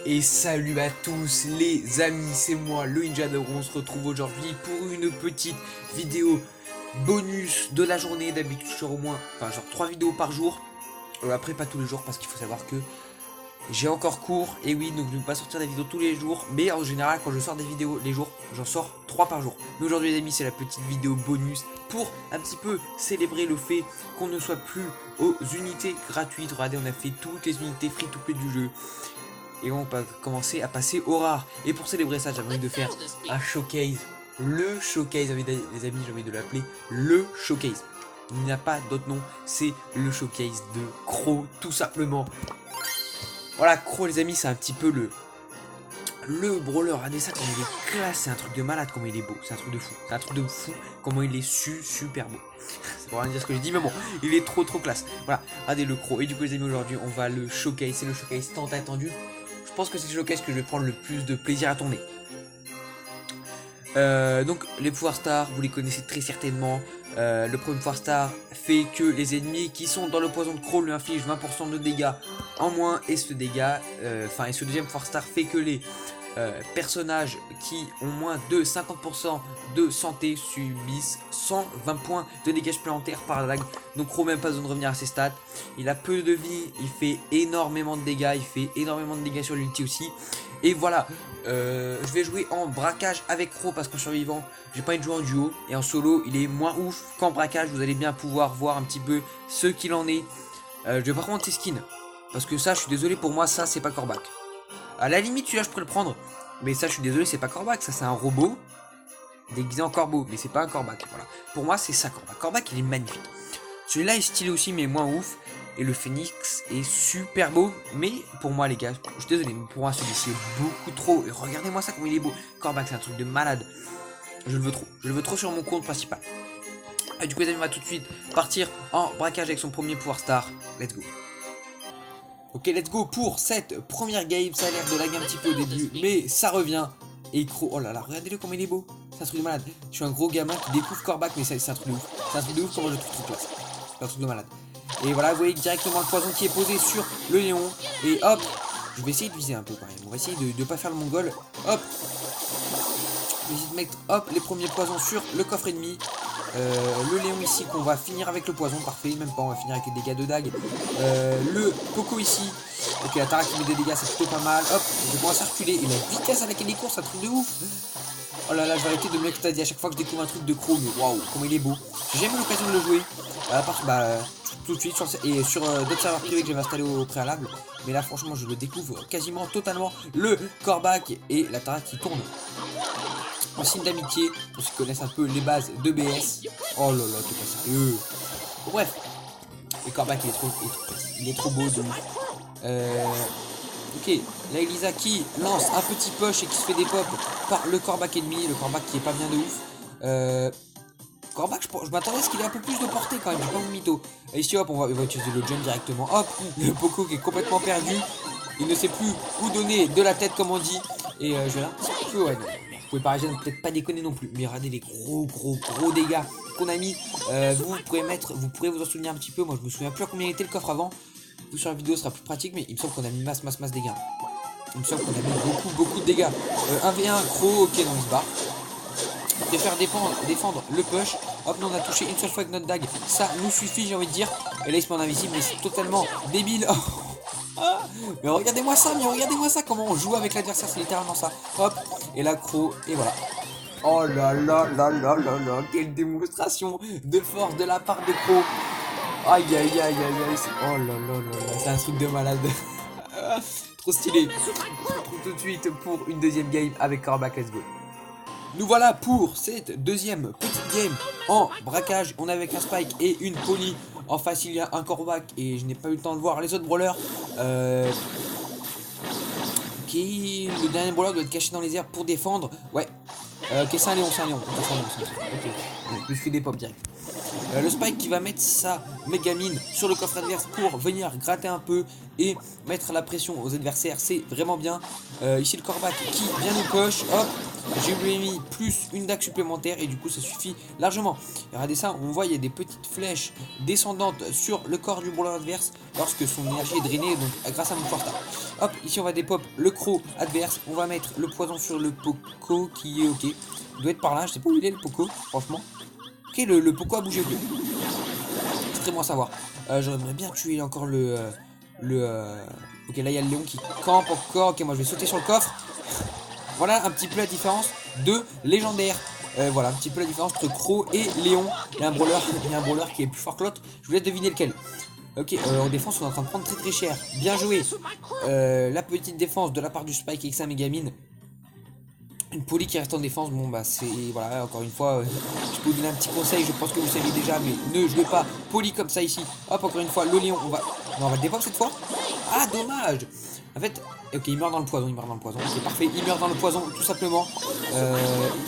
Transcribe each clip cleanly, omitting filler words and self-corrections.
Et salut à tous les amis, c'est moi le Ninjador. On se retrouve aujourd'hui pour une petite vidéo bonus de la journée. D'habitude je sors au moins, genre 3 vidéos par jour. Après pas tous les jours parce qu'il faut savoir que j'ai encore cours. Et oui, donc je ne vais pas sortir des vidéos tous les jours. Mais en général quand je sors des vidéos les jours, j'en sors 3 par jour. Mais aujourd'hui les amis, c'est la petite vidéo bonus pour un petit peu célébrer le fait qu'on ne soit plus aux unités gratuites. Regardez, on a fait toutes les unités free to play du jeu. Et on va commencer à passer au rare. Et pour célébrer ça, j'avais envie de faire un showcase. Le showcase, les amis, j'ai envie de l'appeler le showcase. Il n'y a pas d'autre nom, c'est le showcase de Crow, tout simplement. Voilà, Crow, les amis, c'est un petit peu le brawler. Regardez ça, comment il est classe, c'est un truc de malade, comment il est beau, c'est un truc de fou. C'est un truc de fou, comment il est super beau. C'est pour rien dire ce que je dis, mais bon, il est trop classe. Voilà, regardez le Crow. Et du coup, les amis, aujourd'hui, on va le showcase, c'est le showcase tant attendu. Je pense que c'est le showcase que je vais prendre le plus de plaisir à tourner. Donc les pouvoirs stars, vous les connaissez très certainement. Le premier pouvoir star fait que les ennemis qui sont dans le poison de Crow lui infligent 20% de dégâts en moins. Et ce dégât, et ce deuxième pouvoir star fait que les personnages qui ont moins de 50% de santé subissent 120 points de dégâts supplémentaires par vague. Donc Crow même pas besoin de revenir à ses stats. Il a peu de vie, il fait énormément de dégâts, il fait énormément de dégâts sur l'ulti aussi. Et voilà, je vais jouer en braquage avec Crow parce qu'en survivant, j'ai pas envie de jouer en duo. Et en solo, il est moins ouf qu'en braquage. Vous allez bien pouvoir voir un petit peu ce qu'il en est. Je vais pas prendre ses skins parce que ça, je suis désolé, pour moi, ça, c'est pas Corbac. À la limite, celui-là, je pourrais le prendre. Mais ça, je suis désolé, c'est pas Corbac. Ça, c'est un robot déguisé en corbeau. Mais c'est pas un Corbac. Voilà. Pour moi, c'est ça, Corbac. Corbac, il est magnifique. Celui-là est stylé aussi, mais moins ouf. Et le phénix est super beau. Mais pour moi, les gars, je suis désolé, mais pour moi, celui-ci est beaucoup trop. Et regardez-moi ça, comme il est beau. Corbac, c'est un truc de malade. Je le veux trop. Je le veux trop sur mon compte principal. Et du coup, les amis, on va tout de suite partir en braquage avec son premier pouvoir star. Let's go. Ok, let's go pour cette première game. Ça a l'air de laguer un petit peu au début, mais ça revient. Et Crow, oh là là, regardez-le comme il est beau. C'est un truc de malade. Je suis un gros gamin qui découvre Corbac, mais c'est un truc de ouf. C'est un truc de ouf, comment je le trouve trop classe. C'est un truc de malade. Et voilà, vous voyez directement le poison qui est posé sur le Léon. Et hop, je vais essayer de viser un peu quand même. On va essayer de pas faire le mongol. Hop, je vais essayer de mettre hop les premiers poisons sur le coffre ennemi. Le Léon ici qu'on va finir avec le poison, parfait, même pas, on va finir avec les dégâts de dague. Le Poco ici, ok, la Tara qui met des dégâts, c'est plutôt pas mal. Hop, je commence à reculer, et la vitesse à laquelle il court, c'est un truc de ouf. Oh là là, je vais arrêter de me m'extasier à chaque fois que je découvre un truc de Crow, mais waouh, comment il est beau. J'ai jamais eu l'occasion de le jouer, à part tout de suite sur d'autres serveurs privés que j'avais installés au préalable. Mais là, franchement, je le découvre quasiment totalement. Le Corbac et la Tara qui tourne. En signe d'amitié, pour ceux qui connaissent un peu les bases de BS. Oh là là, t'es pas sérieux. Bon, bref, le Corbac il est trop beau de ok, là Elisa qui lance un petit push et qui se fait des pop par le Corbac ennemi. Le Corbac qui est pas bien de ouf. Corbac, je m'attendais à ce qu'il ait un peu plus de portée quand même, j'ai pas mon mytho. Et ici hop, on va utiliser le jump directement. Hop, le Poco qui est complètement perdu. Il ne sait plus où donner de la tête comme on dit. Et je vais là un petit peu, ouais, non. Vous pouvez peut-être pas déconner non plus, mais regardez les gros dégâts qu'on a mis. Vous pourrez vous en souvenir un petit peu. Moi je me souviens plus à combien était le coffre avant. Vous sur la vidéo sera plus pratique, mais il me semble qu'on a mis masse dégâts. Il me semble qu'on a mis beaucoup de dégâts. 1v1 Crow, ok, non il se barre. Je préfère défendre le push. Hop, non, on a touché une seule fois avec notre dague. Ça nous suffit, j'ai envie de dire. Et là il se met en invisible, mais c'est totalement débile. Mais regardez-moi ça, comment on joue avec l'adversaire, c'est littéralement ça. Hop, et là Crow, et voilà. Oh là là, quelle démonstration de force de la part de Crow. Aïe, oh là là, c'est un truc de malade. Trop stylé. On se retrouve tout de suite pour une deuxième game avec Corbac, let's go. Nous voilà pour cette deuxième petite game en braquage. On est avec un Spike et une Polly. En face il y a un Corbac et je n'ai pas eu le temps de voir les autres brawlers. Ok, le dernier brawler doit être caché dans les airs pour défendre. Ouais. Ok, c'est un Léon. Ok, je me suis fait des pop direct. Le Spike qui va mettre sa Megamine sur le coffre adverse pour venir gratter un peu et mettre la pression aux adversaires, c'est vraiment bien. Ici le Corbac qui vient nous push, hop, j'ai lui ai mis plus une dague supplémentaire et du coup ça suffit largement. Et regardez ça, on voit il y a des petites flèches descendantes sur le corps du brawler adverse lorsque son énergie est drainée, donc grâce à mon Force Star. Hop, ici on va dépop le croc adverse, on va mettre le poison sur le Poco qui est ok. Il doit être par là, je sais pas où il est le Poco, franchement. Ok, le Poco a bougé plus. C'est très bon à savoir. J'aimerais bien tuer encore Ok, là il y a le Léon qui campe encore. Ok, moi je vais sauter sur le coffre. Voilà un petit peu la différence de légendaire. Voilà un petit peu la différence entre Croc et Léon. Il y a un brawler qui est plus fort que l'autre. Je vous laisse deviner lequel. Ok, en défense on est en train de prendre très très cher. Bien joué. La petite défense de la part du Spike avec sa Megamine. Une Polly qui reste en défense, bon bah c'est, voilà, encore une fois, je peux vous donner un petit conseil, je pense que vous savez déjà, mais ne jouez pas Polly comme ça ici. Hop, encore une fois, le Léon, on va le dépop cette fois. Ah, dommage. En fait, ok, il meurt dans le poison, c'est parfait, il meurt dans le poison, tout simplement.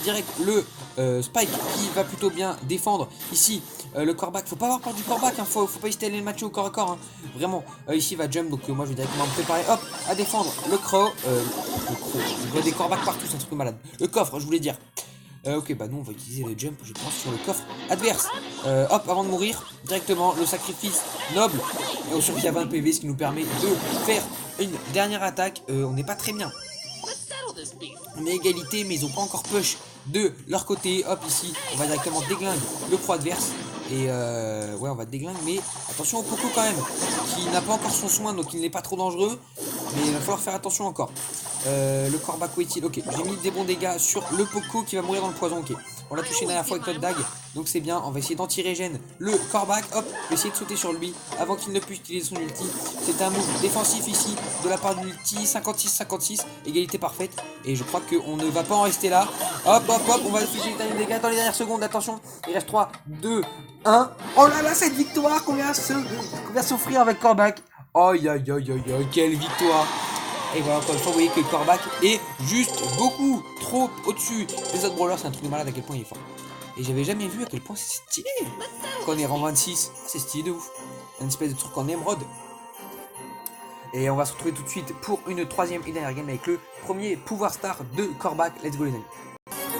Direct, le Spike qui va plutôt bien défendre ici. Le Corbac, faut pas avoir peur du Corbac, hein, faut pas hésiter à aller le matcher au corps à corps, hein. Vraiment, ici il va jump, donc moi je vais directement me préparer, hop, à défendre le Croc. Je vois des Corbacs partout, c'est un truc de malade. Le coffre, je voulais dire. Ok, bah nous on va utiliser le jump, je pense, sur le coffre adverse. Hop, avant de mourir, directement le sacrifice noble. Et on survit à 20 PV, ce qui nous permet de faire une dernière attaque. On n'est pas très bien. On est égalité, mais ils ont pas encore push de leur côté. Hop, ici, on va directement déglinguer le pro adverse. Et ouais, on va déglinguer, mais attention au Poco quand même, qui n'a pas encore son soin, donc il n'est pas trop dangereux. Mais il va falloir faire attention encore. Le Corbac où est-il? Ok, j'ai mis des bons dégâts sur le Poco qui va mourir dans le poison. Ok, on l'a touché une dernière fois avec notre dague, donc c'est bien. On va essayer d'anti-régène le Corbac. Hop, on va essayer de sauter sur lui avant qu'il ne puisse utiliser son ulti. C'est un move défensif ici de la part de l'ulti. 56-56, égalité parfaite. Et je crois qu'on ne va pas en rester là. Hop, hop, hop, on va afficher les dégâts dans les dernières secondes. Attention, il reste 3, 2, 1. Oh là là, cette victoire qu'on vient s'offrir avec Corbac. Aïe aïe aïe aïe aïe, quelle victoire! Et voilà, encore une fois, vous voyez que Corbac est juste beaucoup trop au-dessus des autres brawlers. C'est un truc de malade à quel point il est fort. Et j'avais jamais vu à quel point c'est stylé quand on est rang 26. C'est stylé de ouf. Un espèce de truc en émeraude. Et on va se retrouver tout de suite pour une troisième et dernière game avec le premier pouvoir star de Corbac. Let's go les amis.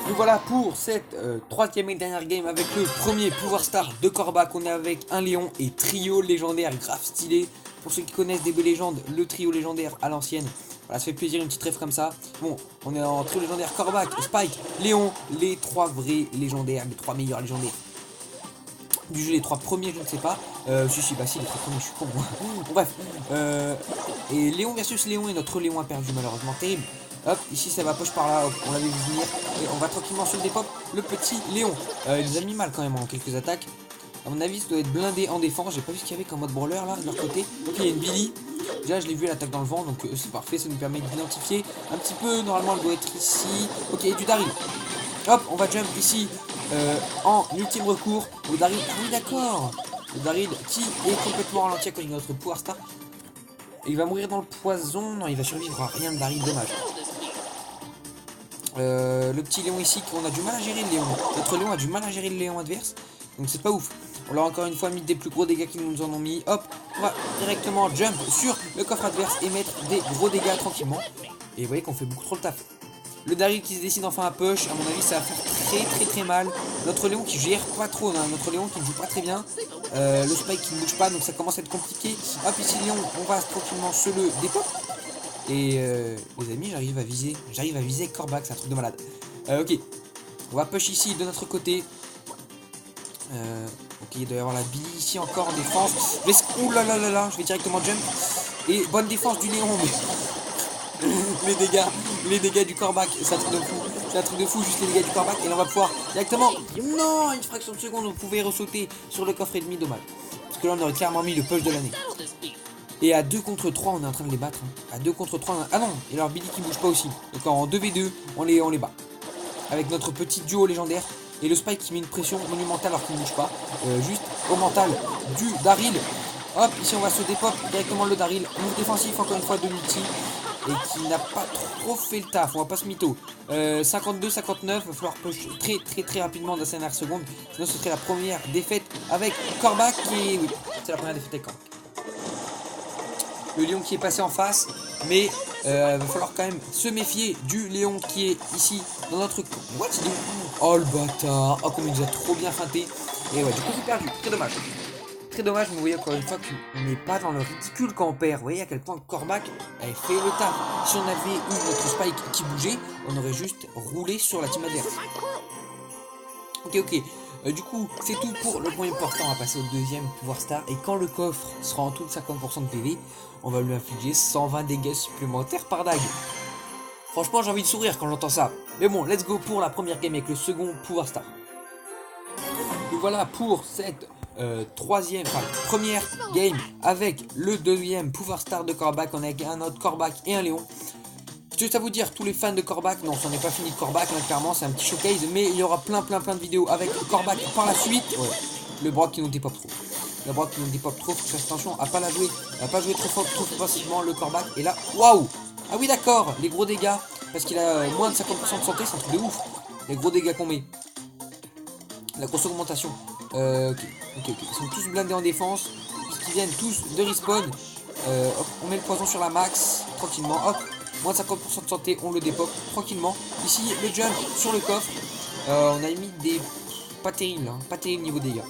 Donc voilà pour cette troisième et dernière game avec le premier pouvoir star de Corbac. On est avec un Léon et trio légendaire grave stylé. Pour ceux qui connaissent DB Legend, le trio légendaire à l'ancienne. Voilà, ça fait plaisir une petite rêve comme ça. Bon, on est en trio légendaire Corbac, Spike, Léon, les trois vrais légendaires, les trois meilleurs légendaires du jeu, les trois premiers, je ne sais pas. Si, bah si, les trois premiers, je suis con. Bon, bref. Et Léon versus Léon, et notre Léon a perdu malheureusement, terrible. Hop, ici ça va push par là, hop, on l'avait vu venir. Et on va tranquillement sur le dépop le petit Léon. Il nous a mis mal quand même en quelques attaques. À mon avis, ça doit être blindé en défense. J'ai pas vu ce qu'il y avait comme mode brawler là de leur côté. Ok, il y a une Billy. Déjà, je l'ai vu, elle attaque dans le vent, donc c'est parfait. Ça nous permet d'identifier un petit peu. Normalement, elle doit être ici. Ok, du Daryl. Hop, on va jump ici en ultime recours. Le Daryl. Ah oui, d'accord. Le Daryl qui est complètement ralenti à cause de notre pouvoir star. Et il va mourir dans le poison. Non, il va survivre à rien de Daryl, dommage. Le petit Léon ici, on a du mal à gérer le Léon. Notre Léon a du mal à gérer le Léon adverse. Donc c'est pas ouf. On leur a encore une fois mis des plus gros dégâts qu'ils nous en ont mis. Hop, on va directement jump sur le coffre adverse et mettre des gros dégâts tranquillement. Et vous voyez qu'on fait beaucoup trop le taf. Le Daryl qui se décide enfin à push, à mon avis ça va faire très mal. Notre Léon qui gère pas trop, hein. Notre Léon qui ne joue pas très bien. Le Spike qui ne bouge pas, donc ça commence à être compliqué. Hop, ici Léon, on va tranquillement se le dépop. Et les amis, j'arrive à viser avec Corbac, c'est un truc de malade. Ok, on va push ici de notre côté. Ok, il doit y avoir la Billy ici encore en défense. Ouh là là là là, je vais directement jump. Et bonne défense du Léon, mais les dégâts du Corbac, c'est un truc de fou. C'est un truc de fou, juste les dégâts du Corbac. Et là on va pouvoir directement. Non, une fraction de seconde, on pouvait ressauter sur le coffre ennemi, dommage. Parce que là on aurait clairement mis le push de l'année. Et à 2 contre 3, on est en train de les battre. Hein. À 2 contre 3, ah non, et alors Billy qui bouge pas aussi. Donc en 2v2, on les bat. Avec notre petit duo légendaire. Et le Spike qui met une pression monumentale alors qu'il ne bouge pas. Juste au mental du Daryl. Hop, ici on va se dépop directement le Daryl. Move défensif encore une fois de l'ulti. et qui n'a pas trop fait le taf, on va pas se mytho. 52-59, va falloir push très rapidement dans la dernière seconde, sinon ce serait la première défaite avec Corbac et oui, c'est la première défaite avec Corbac. Le lion qui est passé en face, mais va falloir quand même se méfier du lion qui est ici dans notre... What? Oh le bâtard, oh comme il nous a trop bien feinté. Et ouais, du coup c'est perdu, très dommage. Très dommage, mais vous voyez encore une fois qu'on n'est pas dans le ridicule quand on perd. Vous voyez à quel point Corbac avait fait le taf. Si on avait eu notre Spike qui bougeait, on aurait juste roulé sur la team adverse. Ok. Du coup, c'est tout pour le premier portant. On va passer au deuxième pouvoir star. Et quand le coffre sera en tout de 50% de PV, on va lui infliger 120 dégâts supplémentaires par dague. Franchement, j'ai envie de sourire quand j'entends ça. Mais bon, let's go pour la première game avec le second pouvoir star. Et voilà pour cette première game avec le deuxième pouvoir star de Corbac. On a un autre Corbac et un Léon. Juste à vous dire, tous les fans de Corbac, non, ça n'est pas fini de Corbac, hein, clairement, c'est un petit showcase, mais il y aura plein de vidéos avec Corbac par la suite. Ouais, le Brock qui nous dépop trop. Le Brock qui nous dépop trop, faut faire attention à pas la jouer, à pas jouer trop facilement le Corbac. Et là, waouh! Ah oui, d'accord, les gros dégâts, parce qu'il a moins de 50% de santé, c'est un truc de ouf. Les gros dégâts qu'on met. La grosse augmentation. Ok. Ils sont tous blindés en défense, puisqu'ils viennent tous de respawn. Hop, on met le poison sur la max, tranquillement, hop. Moins de 50% de santé, on le dépop tranquillement. Ici, le jump sur le coffre. On a mis des... Pas terrible, hein, pas terrible niveau dégâts.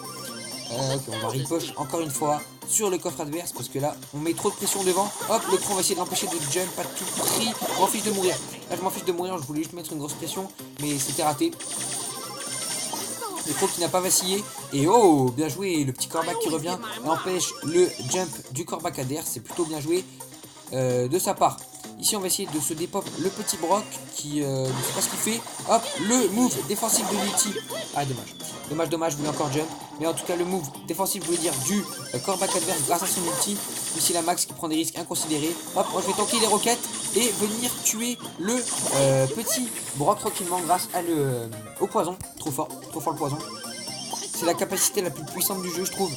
Ok, on va ripoche encore une fois sur le coffre adverse parce que là, on met trop de pression devant. Hop, le cran, on va essayer de l'empêcher de jump à tout prix. Je m'en fiche de mourir. Là, je m'en fiche de mourir, je voulais juste mettre une grosse pression, mais c'était raté. Le pro qui n'a pas vacillé. Et oh, bien joué, le petit Corbac qui revient empêche le jump du Corbac adverse. C'est plutôt bien joué de sa part. Ici, on va essayer de se dépop le petit Brock qui ne sait pas ce qu'il fait. Hop, le move défensif de l'ulti. Ah, dommage, je voulais encore jump. Mais en tout cas, le move défensif, je voulais dire, du Corbac adverse grâce à son ulti. Ici, la Max qui prend des risques inconsidérés. Hop, moi, je vais tanker les roquettes et venir tuer le petit Brock tranquillement grâce au poison. Trop fort le poison. C'est la capacité la plus puissante du jeu, je trouve.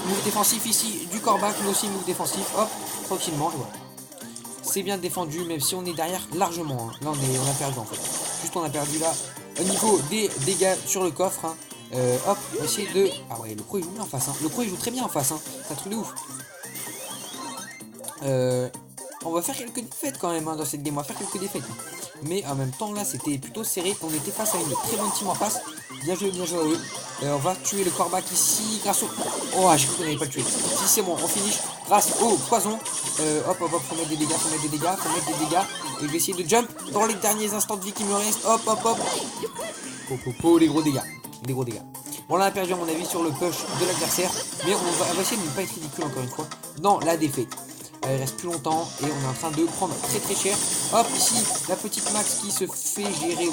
Move défensif ici du Corbac, mais aussi move défensif. Hop, tranquillement, je vois. C'est bien défendu, même si on est derrière largement. Hein. Là, on a perdu en fait. Juste, on a perdu là au niveau des dégâts sur le coffre. Hein. Hop, on va essayer de... Ah ouais, le pro il joue bien en face. Hein. Le pro il joue très bien en face. Hein. C'est un truc de ouf. On va faire quelques défaites quand même hein, dans cette game. On va faire quelques défaites. Mais en même temps, là, c'était plutôt serré. On était face à une très bonne team en face. Bien joué à eux. On va tuer le Corbac ici grâce au... Oh, j'ai cru qu'on n'avait pas le tué. Si, c'est bon, on finit grâce au poison. Hop, faut mettre des dégâts, faut mettre des dégâts. Et je vais essayer de jump dans les derniers instants de vie qui me restent. Hop. Les gros dégâts. Bon, là, on a perdu à mon avis sur le push de l'adversaire. Mais on va essayer de ne pas être ridicule encore une fois dans la défaite. Il reste plus longtemps et on est en train de prendre très cher. Hop, ici, la petite Max qui se fait gérer,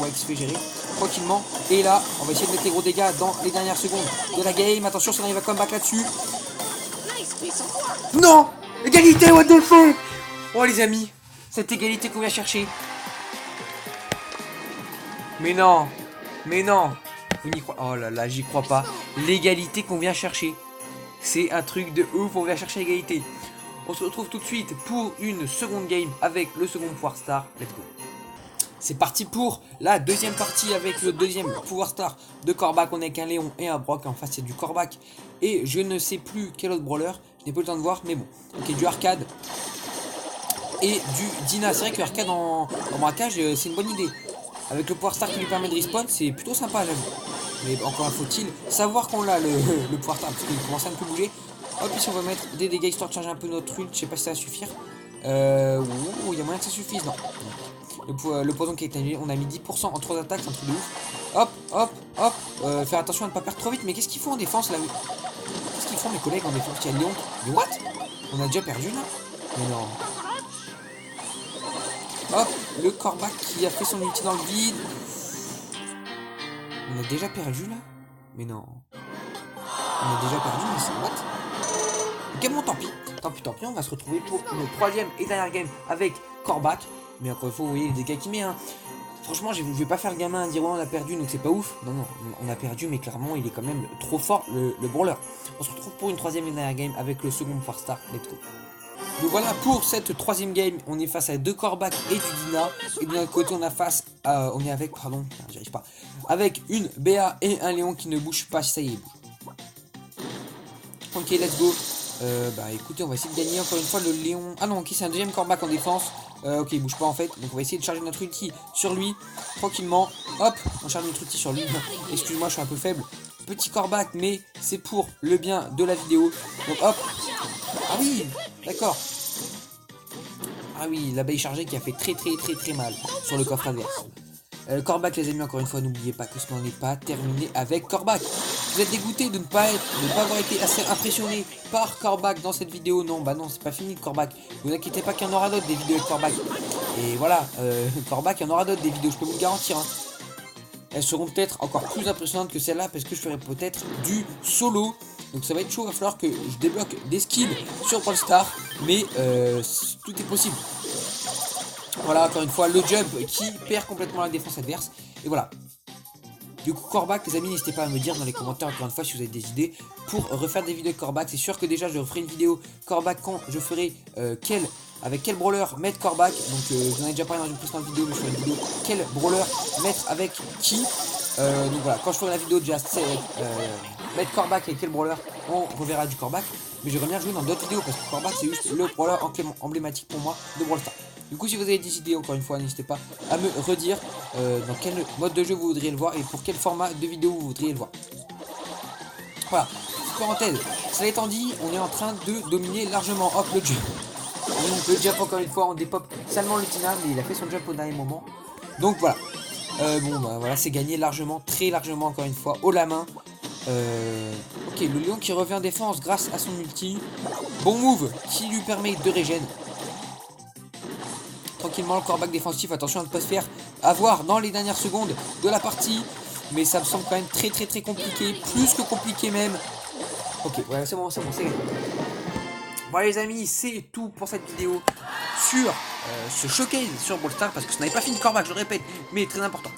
tranquillement. Et là, on va essayer de mettre les gros dégâts dans les dernières secondes de la game. Attention, si on arrive à comeback là-dessus. Non! Égalité, what the fuck! Oh les amis, cette égalité qu'on vient chercher. Mais non! Vous n'y croyez... Oh là, j'y crois pas. L'égalité qu'on vient chercher. C'est un truc de ouf, on vient chercher l'égalité. On se retrouve tout de suite pour une seconde game avec le second pouvoir star. Let's go. C'est parti pour la deuxième partie avec le deuxième pouvoir star de Corbac. On est avec un Léon et un Brock. En face, c'est du Corbac. Et je ne sais plus quel autre brawler. Je n'ai pas le temps de voir, mais bon. Ok, du arcade. Et du Dina. C'est vrai que l'arcade en braquage, c'est une bonne idée. Avec le pouvoir star qui lui permet de respawn, c'est plutôt sympa, j'avoue. Mais encore faut-il savoir qu'on a le pouvoir star, parce qu'il commence à un peu bouger. Hop, ici on va mettre des dégâts histoire de changer un peu notre ult. Je sais pas si ça va suffire. Il y a moyen que ça suffise, non. Le poison qui a été annulé, on a mis 10% en 3 attaques, c'est un truc de ouf. Hop. Faire attention à ne pas perdre trop vite. Mais qu'est-ce qu'ils font en défense là? Qu'est-ce qu'ils font mes collègues en défense? Il y a Léon. Mais what? On a déjà perdu là? Mais non. Hop, le Corbac qui a fait son ulti dans le vide. On a déjà perdu là? Mais non. On a déjà perdu, mais c'est what? Ok, bon, tant pis, on va se retrouver pour une troisième et dernière game avec Corbac. Mais encore une fois, vous voyez les dégâts qu'il met. Hein. Franchement, je vais pas faire le gamin à dire ouais, on a perdu, donc c'est pas ouf. Non, on a perdu, mais clairement, il est quand même trop fort, le brawler. On se retrouve pour une troisième et dernière game avec le second pouvoir star. Let's go. Donc voilà pour cette troisième game, on est face à 2 Corbac et du Dina. Et de l'autre côté on est avec, pardon, j'arrive pas, avec une BA et un Léon qui ne bouge pas, ça y est, il bouge. Ok, let's go. Bah écoutez, on va essayer de gagner encore une fois le Léon. Ah non, ok, c'est un deuxième Corbac en défense. Ok, il bouge pas en fait. Donc on va essayer de charger notre ulti sur lui, tranquillement. Hop, on charge notre ulti sur lui. Excuse-moi, je suis un peu faible. Petit Corbac, mais c'est pour le bien de la vidéo. Donc hop. Ah oui, d'accord. Ah oui, l'abeille chargée qui a fait très mal sur le coffre adverse. Corbac les amis, encore une fois, n'oubliez pas que ce n'en est pas terminé avec Corbac. Vous êtes dégoûté de ne pas avoir été assez impressionné par Corbac dans cette vidéo. Non, bah non, c'est pas fini Corbac. Ne vous inquiétez pas qu'il y en aura d'autres des vidéos avec Corbac. Et voilà, Corbac, il y en aura d'autres des vidéos, je peux vous le garantir. Hein. Elles seront peut-être encore plus impressionnantes que celle-là parce que je ferai peut-être du solo. Donc ça va être chaud, il va falloir que je débloque des skills sur Brawl Stars. Mais tout est possible. Voilà, encore une fois, le jump qui perd complètement la défense adverse. Et voilà. Du coup, Corbac, les amis, n'hésitez pas à me dire dans les commentaires, encore une fois, si vous avez des idées pour refaire des vidéos de Corbac. C'est sûr que déjà, je referai une vidéo Corbac quand je ferai avec quel brawler mettre Corbac. Donc, je vous en ai déjà parlé dans une précédente vidéo, mais je ferai une vidéo quel brawler mettre avec qui. Donc voilà, quand je ferai la vidéo déjà, mettre Corbac avec quel brawler, on reverra du Corbac. Mais j'aimerais bien jouer dans d'autres vidéos parce que Corbac, c'est juste le brawler emblématique pour moi de Brawl Stars. Du coup, si vous avez des idées, encore une fois, n'hésitez pas à me redire dans quel mode de jeu vous voudriez le voir et pour quel format de vidéo vous voudriez le voir. Voilà, petite parenthèse. Cela étant dit, on est en train de dominer largement. Hop, le jump. Donc, le jump, encore une fois, on dépop seulement le Tina, mais il a fait son jump au dernier moment. Donc voilà. Bon, bah voilà, c'est gagné largement, très largement, encore une fois, haut la main. Ok, le Léon qui revient en défense grâce à son ulti. Bon move qui lui permet de régène. Tranquillement, le Corbac défensif, attention à ne pas se faire avoir dans les dernières secondes de la partie. Mais ça me semble quand même très compliqué, plus que compliqué même. Ok, ouais, c'est bon, c'est gagné. Voilà les amis, c'est tout pour cette vidéo sur ce showcase sur Brawl Stars. Parce que ce n'avait pas fini Corbac, je le répète, mais très important.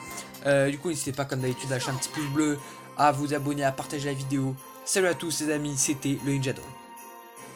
Du coup, n'hésitez pas comme d'habitude à lâcher un petit pouce bleu, à vous abonner, à partager la vidéo. Salut à tous les amis, c'était le Ninja Drone.